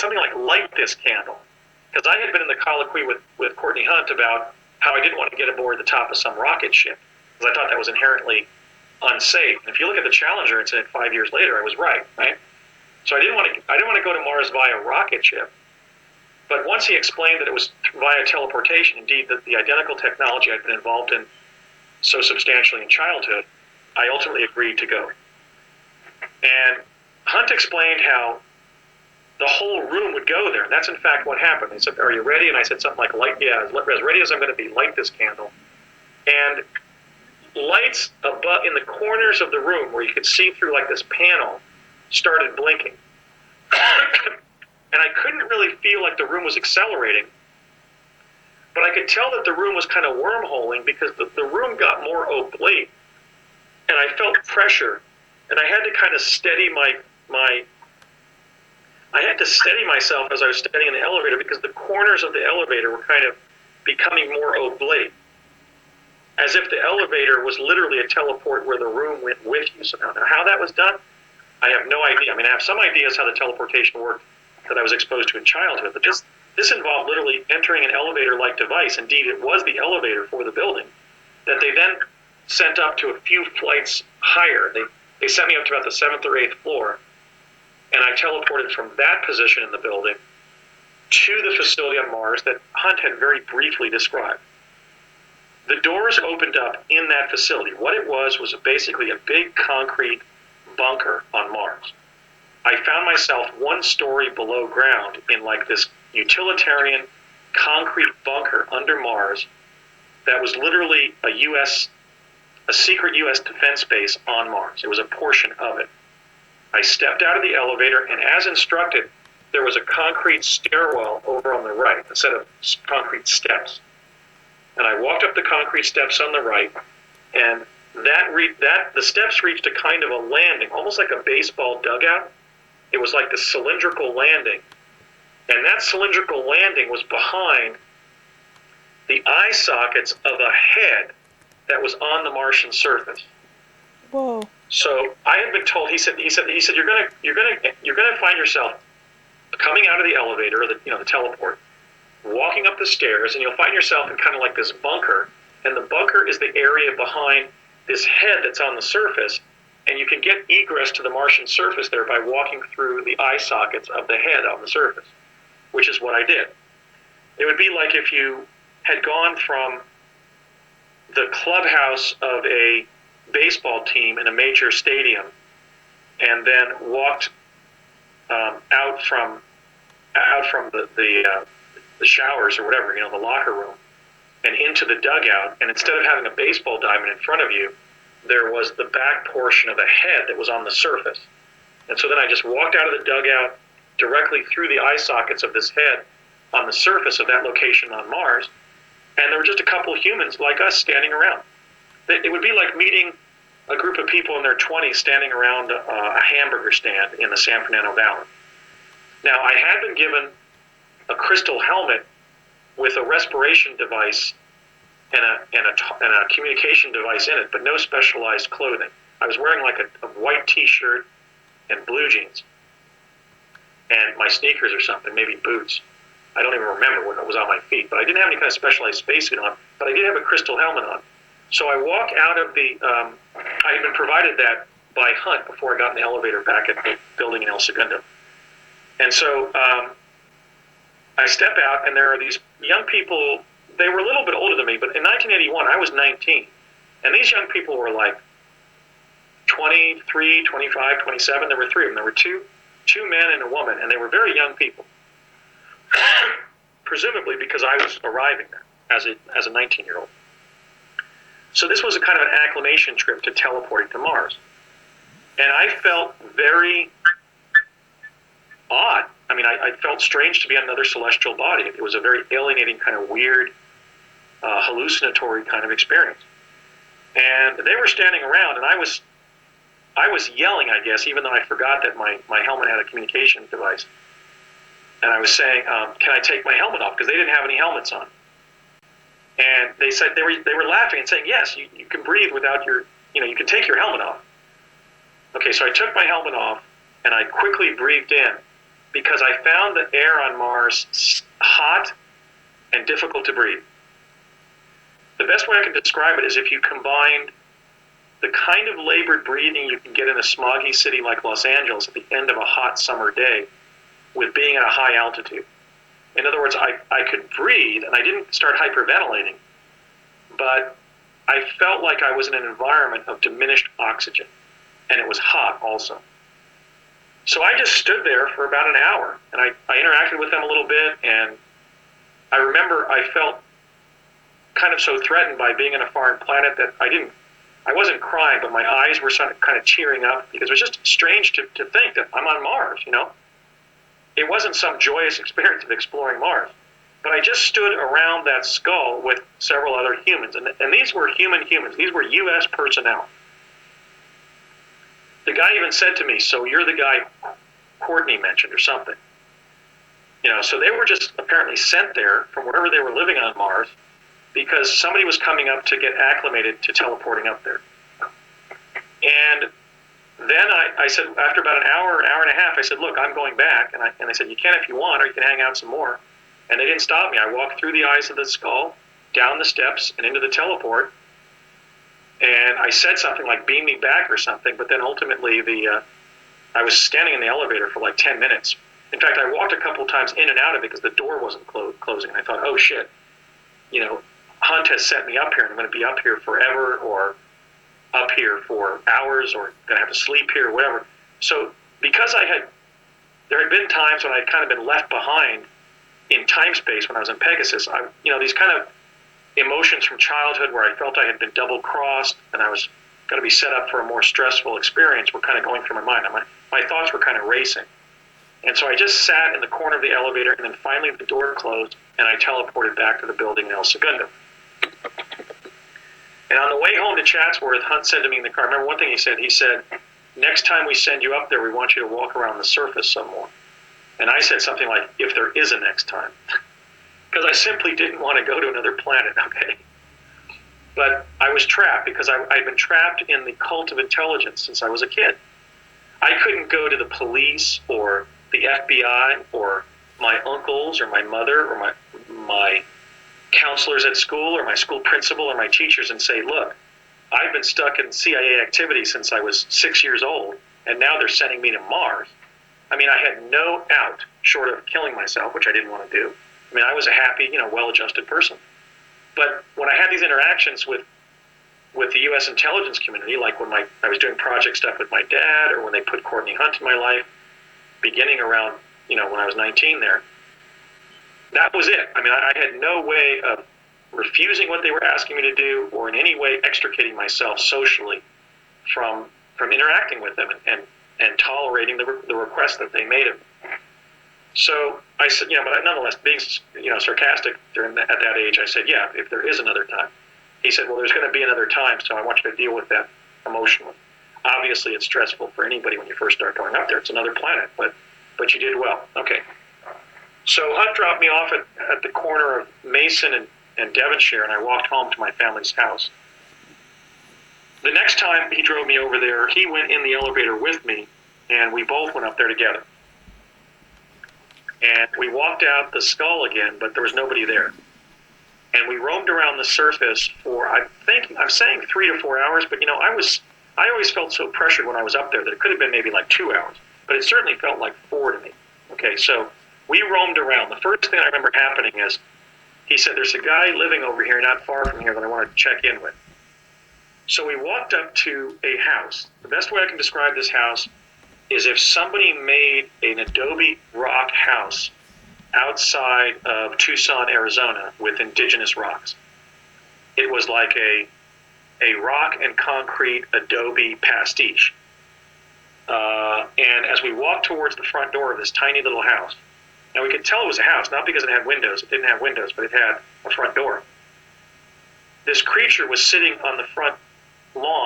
something like light this candle. Because I had been in the colloquy with Courtney Hunt about how I didn't want to get aboard the top of some rocket ship, because I thought that was inherently unsafe. And if you look at the Challenger incident 5 years later, I was right? So I didn't want to go to Mars via rocket ship. But once he explained that it was via teleportation, indeed that the identical technology I'd been involved in so substantially in childhood, I ultimately agreed to go. And Hunt explained how the whole room would go there. And that's in fact what happened. They said, "Are you ready?" And I said something like, "Yeah, as ready as I'm going to be, light this candle." And lights above in the corners of the room where you could see through like this panel started blinking. And I couldn't really feel like the room was accelerating, but I could tell that the room was kind of wormholing because the room got more oblique, and I felt pressure, and I had to kind of steady I had to steady myself as I was standing in the elevator because the corners of the elevator were kind of becoming more oblique, as if the elevator was literally a teleport where the room went with you somehow. Now, how that was done, I have no idea. I mean, I have some ideas how the teleportation worked that I was exposed to in childhood, but this involved literally entering an elevator-like device. Indeed, it was the elevator for the building that they then sent up to a few flights higher. They sent me up to about the 7th or 8th floor, and I teleported from that position in the building to the facility on Mars that Hunt had very briefly described. The doors opened up in that facility. What it was basically a big concrete bunker on Mars. I found myself 1 story below ground in like this utilitarian concrete bunker under Mars that was literally a secret U.S. defense base on Mars. It was a portion of it. I stepped out of the elevator, and as instructed, there was a concrete stairwell over on the right, a set of concrete steps. And I walked up the concrete steps on the right, and the steps reached a kind of a landing, almost like a baseball dugout. It was like the cylindrical landing, and that cylindrical landing was behind the eye sockets of a head that was on the Martian surface. Whoa! So I had been told. He said you're gonna find yourself coming out of the elevator, or the teleport, walking up the stairs, and you'll find yourself in kind of like this bunker, and the bunker is the area behind this head that's on the surface. And you can get egress to the Martian surface there by walking through the eye sockets of the head on the surface, which is what I did. It would be like if you had gone from the clubhouse of a baseball team in a major stadium and then walked out from the showers or whatever, the locker room, and into the dugout, and instead of having a baseball diamond in front of you, there was the back portion of a head that was on the surface. And so then I just walked out of the dugout directly through the eye sockets of this head on the surface of that location on Mars, and there were just a couple of humans like us standing around. It would be like meeting a group of people in their 20s standing around a hamburger stand in the San Fernando Valley. Now, I had been given a crystal helmet with a respiration device and a communication device in it, but no specialized clothing. I was wearing like a white T-shirt and blue jeans, and my sneakers or something, maybe boots. I don't even remember what was on my feet, but I didn't have any kind of specialized spacesuit on, but I did have a crystal helmet on. So I walk out of I had been provided that by Hunt before I got in the elevator back at the building in El Segundo. And so I step out, and there are these young people. They were a little bit older than me, but in 1981, I was 19. And these young people were like 23, 25, 27. There were 3 of them. There were two men and a woman, and they were very young people. Presumably because I was arriving there as a 19-year-old. So this was a kind of an acclimation trip to teleporting to Mars. And I felt very odd. I mean, I felt strange to be on another celestial body. It was a very alienating, kind of weird, hallucinatory kind of experience. And they were standing around, and I was yelling, I guess, even though I forgot that my helmet had a communication device. And I was saying, can I take my helmet off? Because they didn't have any helmets on. And they said they were laughing and saying, yes, you can breathe without you can take your helmet off. Okay, so I took my helmet off, and I quickly breathed in, because I found the air on Mars hot and difficult to breathe. The best way I can describe it is if you combined the kind of labored breathing you can get in a smoggy city like Los Angeles at the end of a hot summer day with being at a high altitude. In other words, I could breathe, and I didn't start hyperventilating, but I felt like I was in an environment of diminished oxygen, and it was hot also. So I just stood there for about an hour, and I interacted with them a little bit, and I remember I felt kind of so threatened by being in a foreign planet that I wasn't crying, but my eyes were kind of cheering up, because it was just strange to think that I'm on Mars, you know? It wasn't some joyous experience of exploring Mars. But I just stood around that skull with several other humans, and these were humans. These were U.S. personnel. The guy even said to me, "So you're the guy Courtney mentioned," or something. You know, so they were just apparently sent there from wherever they were living on Mars because somebody was coming up to get acclimated to teleporting up there. And then I said, after about an hour and a half, I said, "Look, I'm going back." And I said, "You can if you want, or you can hang out some more." And they didn't stop me. I walked through the eyes of the skull, down the steps, and into the teleport. And I said something like, "Beam me back," or something, but then ultimately I was standing in the elevator for like 10 minutes. In fact, I walked a couple times in and out of it because the door wasn't closing. And I thought, oh shit, you know, Hunt has sent me up here, and I'm going to be up here forever, or up here for hours, or going to have to sleep here, or whatever. So because there had been times when I'd kind of been left behind in time-space when I was in Pegasus, these kind of emotions from childhood where I felt I had been double-crossed and I was going to be set up for a more stressful experience were kind of going through my mind. My thoughts were kind of racing. And so I just sat in the corner of the elevator, and then finally the door closed, and I teleported back to the building in El Segundo. And on the way home to Chatsworth, Hunt said to me in the car, I remember one thing he said, "Next time we send you up there, we want you to walk around the surface some more." And I said something like, "If there is a next time." Because I simply didn't want to go to another planet, okay? But I was trapped because I'd been trapped in the cult of intelligence since I was a kid. I couldn't go to the police or the FBI or my uncles or my mother or my counselors at school or my school principal or my teachers and say, "Look, I've been stuck in CIA activity since I was 6 years old, and now they're sending me to Mars." I mean, I had no out short of killing myself, which I didn't want to do. I mean, I was a happy, well-adjusted person. But when I had these interactions with the U.S. intelligence community, like when I was doing project stuff with my dad, or when they put Courtney Hunt in my life, beginning around, when I was 19 there, that was it. I mean, I had no way of refusing what they were asking me to do, or in any way extricating myself socially from interacting with them and tolerating the requests that they made of me. So I said, but nonetheless, being, sarcastic at that age, I said, "Yeah, if there is another time." He said, "Well, there's going to be another time, so I want you to deal with that emotionally. Obviously, it's stressful for anybody when you first start going up there. It's another planet, but you did well." Okay. So Hunt dropped me off at the corner of Mason and Devonshire, and I walked home to my family's house. The next time he drove me over there, he went in the elevator with me, and we both went up there together. And we walked out the skull again, but there was nobody there. And we roamed around the surface for, I'm saying 3 to 4 hours, but I always felt so pressured when I was up there that it could have been maybe like 2 hours, but it certainly felt like 4 to me. Okay, so we roamed around. The first thing I remember happening is, he said, "There's a guy living over here not far from here that I want to check in with." So we walked up to a house. The best way I can describe this house is if somebody made an adobe rock house outside of Tucson, Arizona, with indigenous rocks. It was like a rock and concrete adobe pastiche. And as we walked towards the front door of this tiny little house, now we could tell it was a house, not because it had windows. It didn't have windows, but it had a front door. This creature was sitting on the front lawn